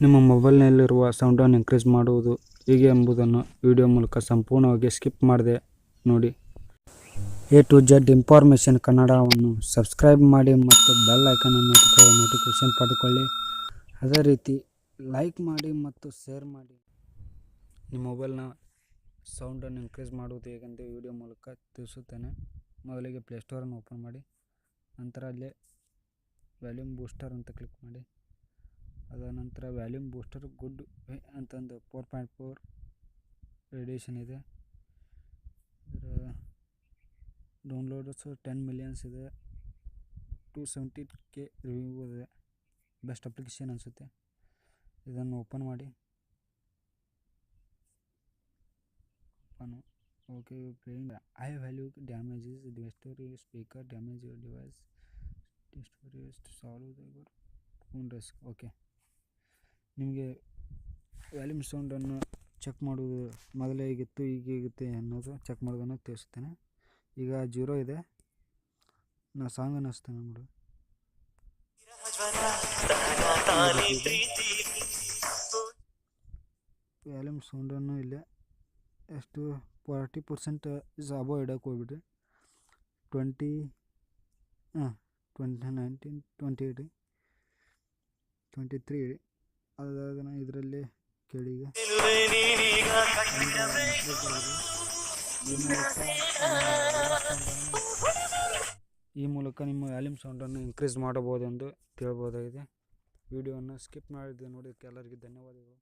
ನಿಮ್ಮ ಮೊಬೈಲ್ನಲ್ಲಿರುವ ಸೌಂಡನ್ನು ಇನ್ಕ್ರೀಸ್ ಮಾಡುವುದು ಹೇಗೆ ಎಂಬುದನ್ನು ವಿಡಿಯೋ ಮೂಲಕ ಸಂಪೂರ್ಣವಾಗಿ ಸ್ಕಿಪ್ ಮಾಡದೆ ನೋಡಿ. A to Z ಇನ್ಫಾರ್ಮೇಷನ್ ಕನ್ನಡವನ್ನು ಸಬ್ಸ್ಕ್ರೈಬ್ ಮಾಡಿ ಮತ್ತು ಬೆಲ್ ಐಕನನ್ನು ನೋಟಿಫಿಕೇಷನ್ ಪಡೆದುಕೊಳ್ಳಿ. ಅದೇ ರೀತಿ ಲೈಕ್ ಮಾಡಿ ಮತ್ತು ಶೇರ್ ಮಾಡಿ. ನಿಮ್ಮ ಮೊಬೈಲ್ನ ಸೌಂಡನ್ನು ಇನ್ಕ್ರೀಸ್ ಮಾಡುವುದು ಹೇಗೆಂದು ವಿಡಿಯೋ ಮೂಲಕ ತಿಳಿಸುತ್ತೇನೆ. ಮೊದಲಿಗೆ ಪ್ಲೇಸ್ಟೋರನ್ನು ಓಪನ್ ಮಾಡಿ, ನಂತರ ಅಲ್ಲೇ ವ್ಯಾಲ್ಯೂಮ್ ಬೂಸ್ಟರ್ ಅಂತ ಕ್ಲಿಕ್ ಮಾಡಿ. ಅದ ನಂತರ ವ್ಯಾಲ್ಯೂಮ್ ಬೂಸ್ಟರ್ ಗುಡ್ ವೇ ಅಂತಂದು 4.4 ರೇಡಿಯೇಷನ್ ಇದೆ. ಇದರ ಡೌನ್ಲೋಡ್ಸು 10 ಮಿಲಿಯನ್ಸ್ ಇದೆ. 270K ರಿವ್ಯೂ ಇದೆ. ಬೆಸ್ಟ್ ಅಪ್ಲಿಕೇಶನ್ ಅನಿಸುತ್ತೆ. ಇದನ್ನು ಓಪನ್ ಮಾಡಿ. Okay, playing high volume damages destroy speaker damage your device destroy solve your phone risk. Okay, ನಿಮಗೆ ವ್ಯಾಲ್ಯೂಮ್ ಸೌಂಡನ್ನು ಚೆಕ್ ಮಾಡುವುದು ಮೊದಲೇ ಹೇಗಿತ್ತು ಈಗ ಹೇಗುತ್ತೆ ಅನ್ನೋದು ಚೆಕ್ ಮಾಡೋದನ್ನು ತಿಳಿಸುತ್ತೇನೆ. ಈಗ 0 ಇದೆ. ನಾ ಸಾಂಗ್ ಅನ್ನಿಸ್ತೇನೆ ನೋಡು. ವ್ಯಾಲ್ಯೂಮ್ ಸೌಂಡನ್ನು ಇಲ್ಲೇ ಎಷ್ಟು 40% ಇಸ್ ಅಬೋ ಇಡೋಕೆ ಹೋಗ್ಬಿಡ್ರಿ. 20 19 20 ಇಡಿ, 23 ಇಡಿ. ಅದಾದ ಇದರಲ್ಲಿ ಕೇಳಿ. ಈಗ ಈ ಮೂಲಕ ನಿಮ್ಮ ವ್ಯಾಲ್ಯೂಮ್ ಸೌಂಡನ್ನು ಇನ್ಕ್ರೀಸ್ ಮಾಡಬಹುದೆಂದು ತಿಳ್ಬೋದಾಗಿದೆ. ವಿಡಿಯೋವನ್ನು ಸ್ಕಿಪ್ ಮಾಡಿದ್ದು ನೋಡೋಕ್ಕೆ ಎಲ್ಲರಿಗೂ ಧನ್ಯವಾದಗಳು.